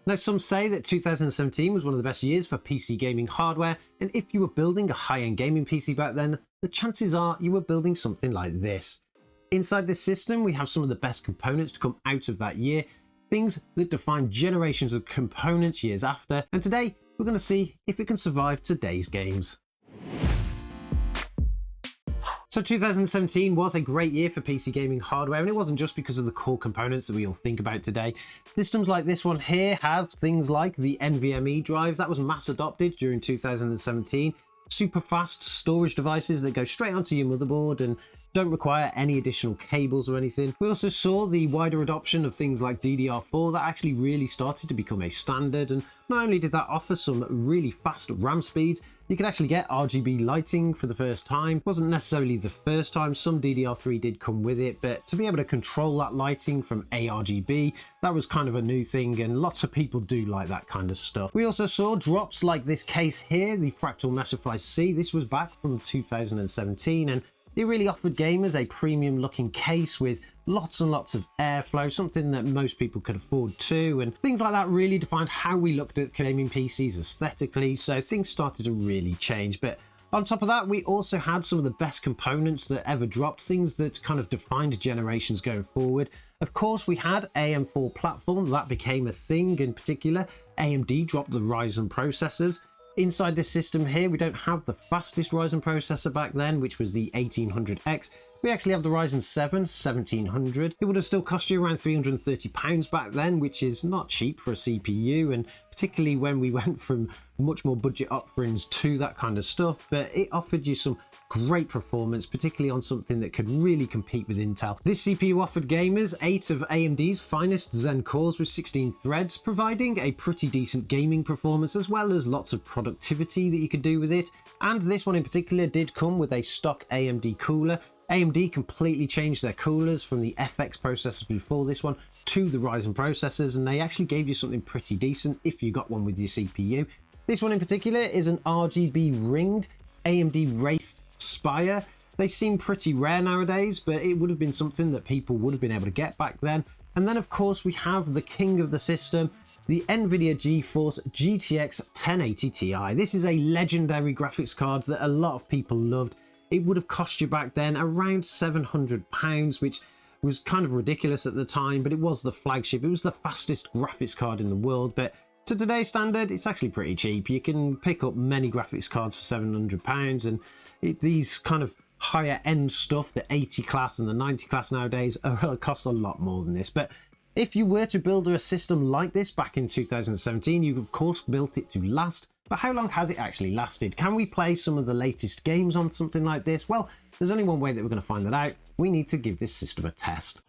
Now, some say that 2017 was one of the best years for PC gaming hardware, and if you were building a high-end gaming PC back then, the chances are you were building something like this. Inside this system, we have some of the best components to come out of that year, things that define generations of components years after, and today we're going to see if it can survive today's games. So 2017 was a great year for PC gaming hardware, and it wasn't just because of the core components that we all think about today. Systems like this one here have things like the NVMe drive that was mass adopted during 2017, super fast storage devices that go straight onto your motherboard and don't require any additional cables or anything. We also saw the wider adoption of things like DDR4 that actually really started to become a standard, and not only did that offer some really fast RAM speeds, you could actually get RGB lighting for the first time. It wasn't necessarily the first time, some DDR3 did come with it, but to be able to control that lighting from ARGB, that was kind of a new thing, and lots of people do like that kind of stuff. We also saw drops like this case here, the Fractal Meshify C. This was back from 2017, and it really offered gamers a premium looking case with lots and lots of airflow, something that most people could afford too, and things like that really defined how we looked at gaming PCs aesthetically, so things started to really change. But on top of that, we also had some of the best components that ever dropped, things that kind of defined generations going forward. Of course, we had AM4 platform, that became a thing. In particular, AMD dropped the Ryzen processors. Inside this system here, we don't have the fastest Ryzen processor back then, which was the 1800X. We actually have the Ryzen 7 1700. It would have still cost you around £330 back then, which is not cheap for a CPU, and particularly when we went from much more budget offerings to that kind of stuff, but it offered you some great performance, particularly on something that could really compete with Intel. This CPU offered gamers 8 of AMD's finest Zen cores with 16 threads, providing a pretty decent gaming performance as well as lots of productivity that you could do with it. And this one in particular did come with a stock AMD cooler. AMD completely changed their coolers from the FX processors before this one to the Ryzen processors, and they actually gave you something pretty decent if you got one with your CPU. This one in particular is an RGB ringed AMD Wraith Spire. They seem pretty rare nowadays, but it would have been something that people would have been able to get back then. And then of course we have the king of the system, the Nvidia Geforce GTX 1080 Ti. This is a legendary graphics card that a lot of people loved. It would have cost you back then around £700, which was kind of ridiculous at the time, but it was the flagship. It was the fastest graphics card in the world, but to today's standard, it's actually pretty cheap. You can pick up many graphics cards for £700, and these kind of higher end stuff, the 80 class and the 90 class nowadays, cost a lot more than this. But if you were to build a system like this back in 2017, you of course built it to last. But how long has it actually lasted? Can we play some of the latest games on something like this? Well, there's only one way that we're going to find that out. We need to give this system a test.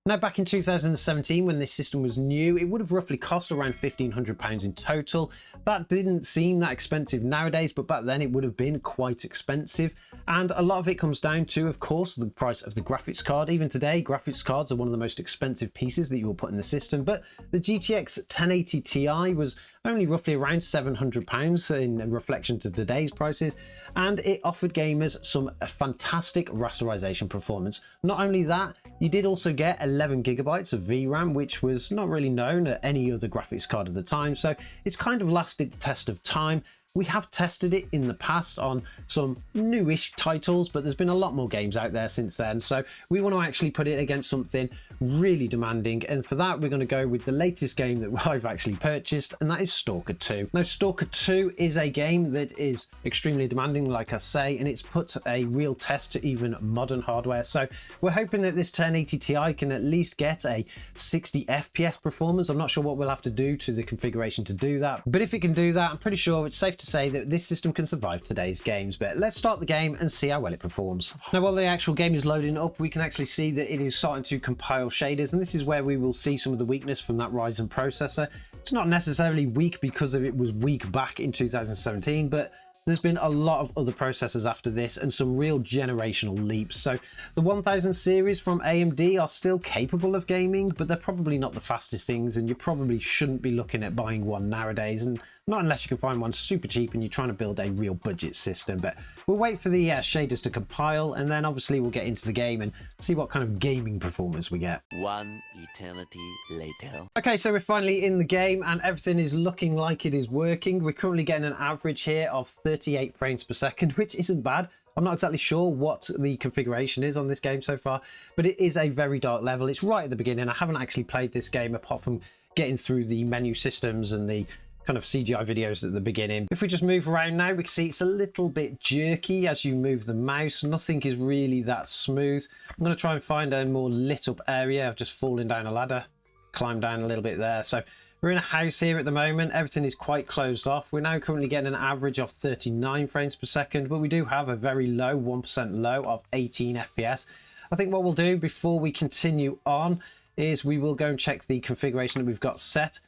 Now, back in 2017, when this system was new, it would have roughly cost around £1,500 in total. That didn't seem that expensive nowadays, but back then it would have been quite expensive. And a lot of it comes down to, of course, the price of the graphics card. Even today, graphics cards are one of the most expensive pieces that you will put in the system. But the GTX 1080 Ti was only roughly around £700 in reflection to today's prices. And it offered gamers some fantastic rasterization performance. Not only that, you did also get 11 gigabytes of VRAM, which was not really known at any other graphics card at the time. So it's kind of lasted the test of time. We have tested it in the past on some newish titles, but there's been a lot more games out there since then. So we want to actually put it against something really demanding. And for that, we're going to go with the latest game that I've actually purchased, and that is Stalker 2. Now, Stalker 2 is a game that is extremely demanding, like I say, and it's put a real test to even modern hardware. So we're hoping that this 1080 Ti can at least get a 60 FPS performance. I'm not sure what we'll have to do to the configuration to do that, but if it can do that, I'm pretty sure it's safe to say that this system can survive today's games. But let's start the game and see how well it performs. Now, while the actual game is loading up, we can actually see that it is starting to compile shaders, and this is where we will see some of the weakness from that Ryzen processor. It's not necessarily weak because it was weak back in 2017, but there's been a lot of other processors after this and some real generational leaps. So the 1000 series from AMD are still capable of gaming, but they're probably not the fastest things, and you probably shouldn't be looking at buying one nowadays. And Not unless you can find one super cheap and you're trying to build a real budget system. But we'll wait for the shaders to compile, and then obviously we'll get into the game and see what kind of gaming performance we get. One eternity later. Okay, so we're finally in the game and everything is looking like it is working. We're currently getting an average here of 38 frames per second, which isn't bad. I'm not exactly sure what the configuration is on this game so far, but it is a very dark level. It's right at the beginning. I haven't actually played this game apart from getting through the menu systems and the kind of CGI videos at the beginning. If we just move around now, we can see it's a little bit jerky as you move the mouse. Nothing is really that smooth. I'm going to try and find a more lit up area. I've just fallen down a ladder, climbed down a little bit there. So we're in a house here at the moment. Everything is quite closed off. We're now currently getting an average of 39 frames per second, but we do have a very low, 1% low of 18 FPS. I think what we'll do before we continue on is we will go and check the configuration that we've got set.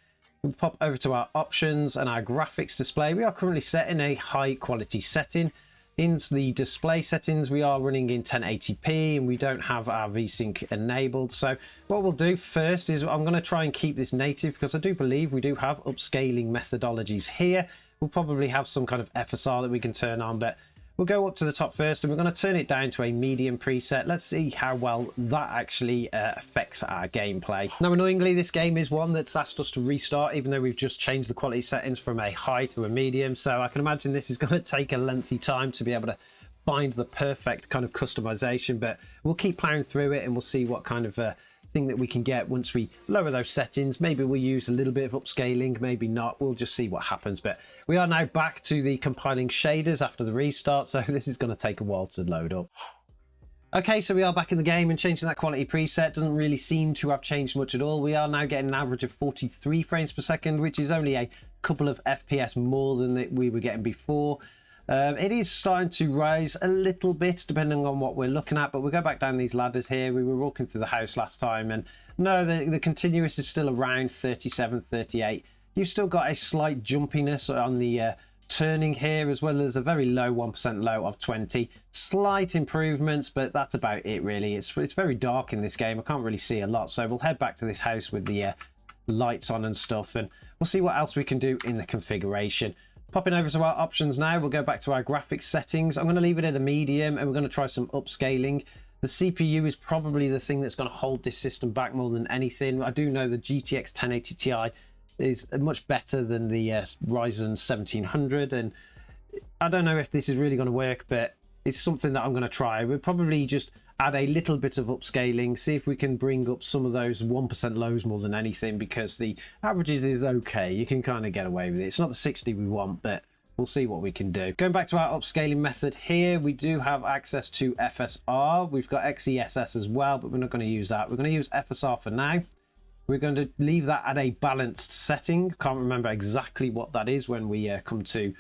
We'll pop over to our options and our graphics display. We are currently set in a high quality setting. In the display settings, we are running in 1080p and we don't have our VSync enabled. So what we'll do first is I'm going to try and keep this native because I do believe we do have upscaling methodologies here. We'll probably have some kind of FSR that we can turn on, but we'll go up to the top first and we're going to turn it down to a medium preset. Let's see how well that actually affects our gameplay. Now, annoyingly, this game is one that's asked us to restart, even though we've just changed the quality settings from a high to a medium. So I can imagine this is going to take a lengthy time to be able to find the perfect kind of customization, but we'll keep plowing through it and we'll see what kind of thing that we can get once we lower those settings. Maybe we'll use a little bit of upscaling, maybe not. We'll just see what happens. But we are now back to the compiling shaders after the restart, so this is going to take a while to load up. Okay, so we are back in the game and changing that quality preset doesn't really seem to have changed much at all. We are now getting an average of 43 frames per second, which is only a couple of FPS more than we were getting before. It is starting to rise a little bit depending on what we're looking at, but we'll go back down these ladders here. We were walking through the house last time and no, the continuous is still around 37, 38. You've still got a slight jumpiness on the turning here, as well as a very low 1% low of 20. Slight improvements, but that's about it really. It's very dark in this game. I can't really see a lot, so we'll head back to this house with the lights on and stuff, and we'll see what else we can do in the configuration. Popping over to our options now, we'll go back to our graphics settings. I'm going to leave it at a medium and we're going to try some upscaling. The CPU is probably the thing that's going to hold this system back more than anything. I do know the GTX 1080 Ti is much better than the Ryzen 1700, and I don't know if this is really going to work, but it's something that I'm going to try. We'll probably just add a little bit of upscaling, see if we can bring up some of those 1% lows more than anything, because the averages is okay. You can kind of get away with it. It's not the 60 we want, but we'll see what we can do. Going back to our upscaling method here, we do have access to FSR. We've got XeSS as well, but we're not going to use that. We're going to use FSR for now. We're going to leave that at a balanced setting. Can't remember exactly what that is when we come to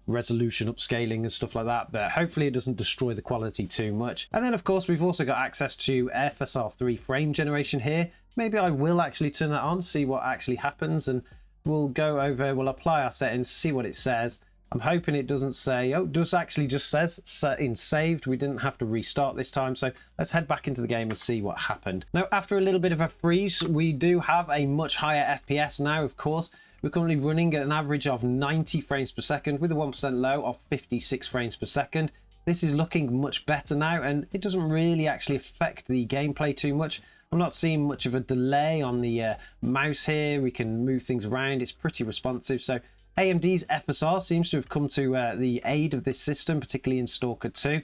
resolution upscaling and stuff like that, but hopefully it doesn't destroy the quality too much. And then of course we've also got access to FSR3 frame generation here. Maybe I will actually turn that on, see what actually happens, and we'll go over, we'll apply our settings, see what it says. I'm hoping it doesn't say, oh, it does actually just says settings saved. We didn't have to restart this time, so let's head back into the game and see what happened. Now, after a little bit of a freeze, we do have a much higher FPS now, of course. We're currently running at an average of 90 frames per second with a 1% low of 56 frames per second. This is looking much better now, and it doesn't really actually affect the gameplay too much. I'm not seeing much of a delay on the mouse here. We can move things around. It's pretty responsive. So AMD's FSR seems to have come to the aid of this system, particularly in Stalker 2.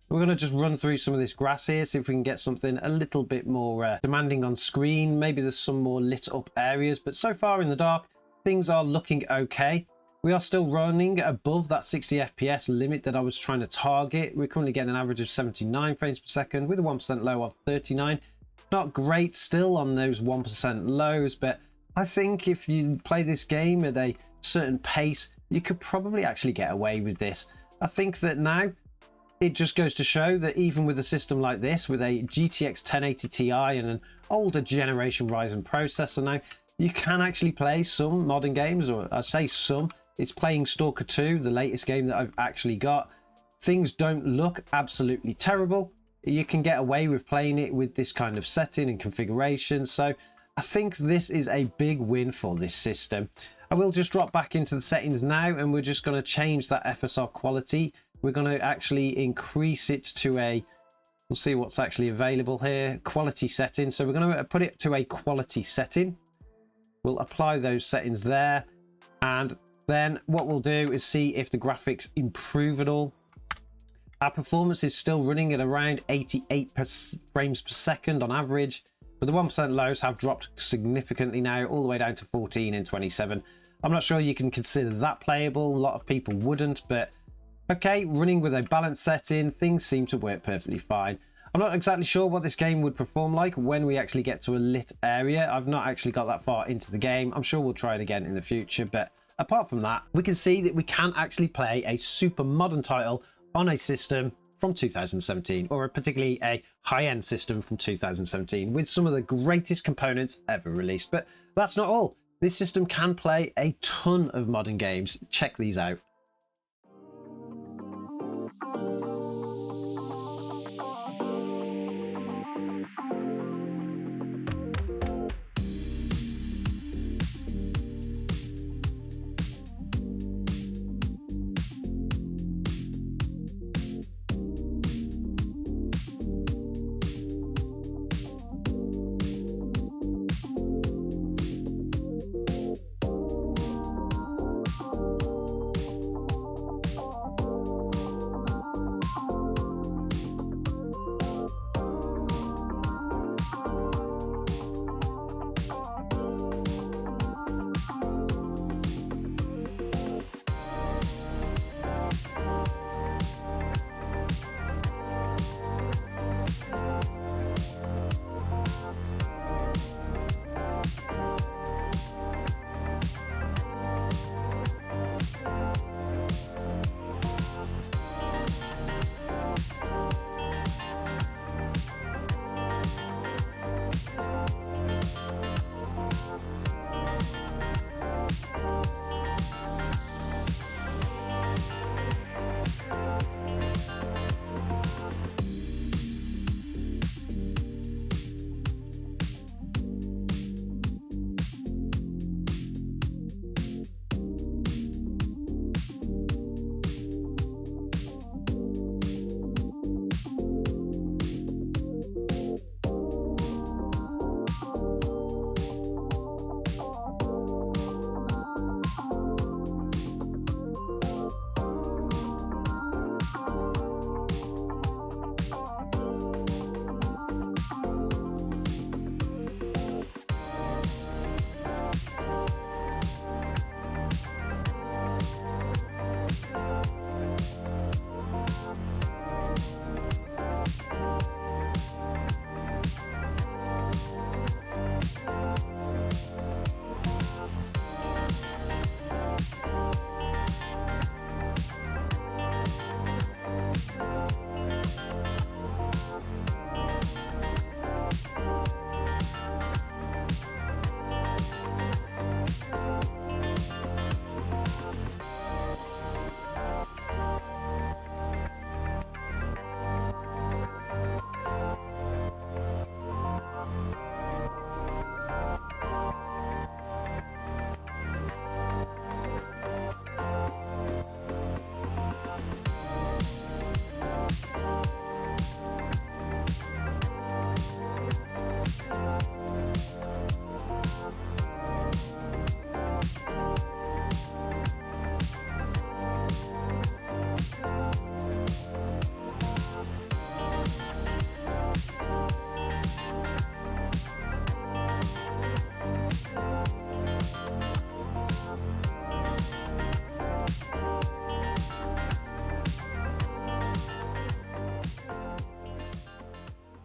We're going to just run through some of this grass here, see if we can get something a little bit more demanding on screen. Maybe there's some more lit up areas, but so far in the dark, things are looking okay. We are still running above that 60 FPS limit that I was trying to target. We're currently getting an average of 79 frames per second with a 1% low of 39. Not great still on those 1% lows, but I think if you play this game at a certain pace, you could probably actually get away with this. I think that now it just goes to show that even with a system like this, with a GTX 1080 Ti and an older generation Ryzen processor now, you can actually play some modern games, or I say some, it's playing Stalker 2, the latest game that I've actually got. Things don't look absolutely terrible. You can get away with playing it with this kind of setting and configuration. So I think this is a big win for this system. I will just drop back into the settings now, and we're just going to change that FSR quality. We're going to actually increase it to a, we'll see what's actually available here, quality setting. So we're going to put it to a quality setting. We'll apply those settings there, and then what we'll do is see if the graphics improve at all. Our performance is still running at around 88 frames per second on average, but the 1% lows have dropped significantly now, all the way down to 14 and 27. I'm not sure you can consider that playable. A lot of people wouldn't, but okay, running with a balance setting, things seem to work perfectly fine. I'm not exactly sure what this game would perform like when we actually get to a lit area. I've not actually got that far into the game. I'm sure we'll try it again in the future, but apart from that, we can see that we can actually play a super modern title on a system from 2017, or particularly a high-end system from 2017 with some of the greatest components ever released. But that's not all. This system can play a ton of modern games. Check these out.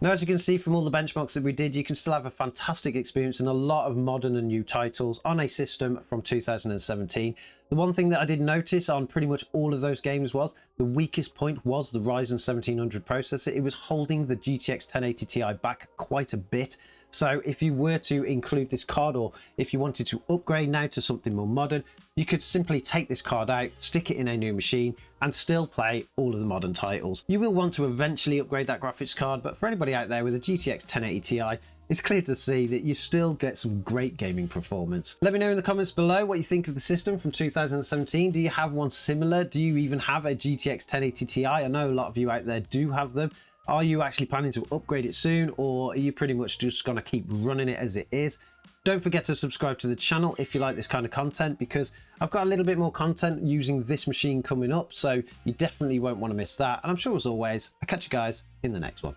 Now, as you can see from all the benchmarks that we did, you can still have a fantastic experience and a lot of modern and new titles on a system from 2017. The one thing that I did notice on pretty much all of those games was the weakest point was the Ryzen 1700 processor. It was holding the GTX 1080 Ti back quite a bit. So if you were to include this card, or if you wanted to upgrade now to something more modern, you could simply take this card out, stick it in a new machine, and still play all of the modern titles. You will want to eventually upgrade that graphics card, but for anybody out there with a GTX 1080 Ti, it's clear to see that you still get some great gaming performance. Let me know in the comments below what you think of the system from 2017. Do you have one similar? Do you even have a GTX 1080 Ti? I know a lot of you out there do have them. Are you actually planning to upgrade it soon, or are you pretty much just going to keep running it as it is? Don't forget to subscribe to the channel if you like this kind of content, because I've got a little bit more content using this machine coming up, so you definitely won't want to miss that. And I'm sure, as always, I'll catch you guys in the next one.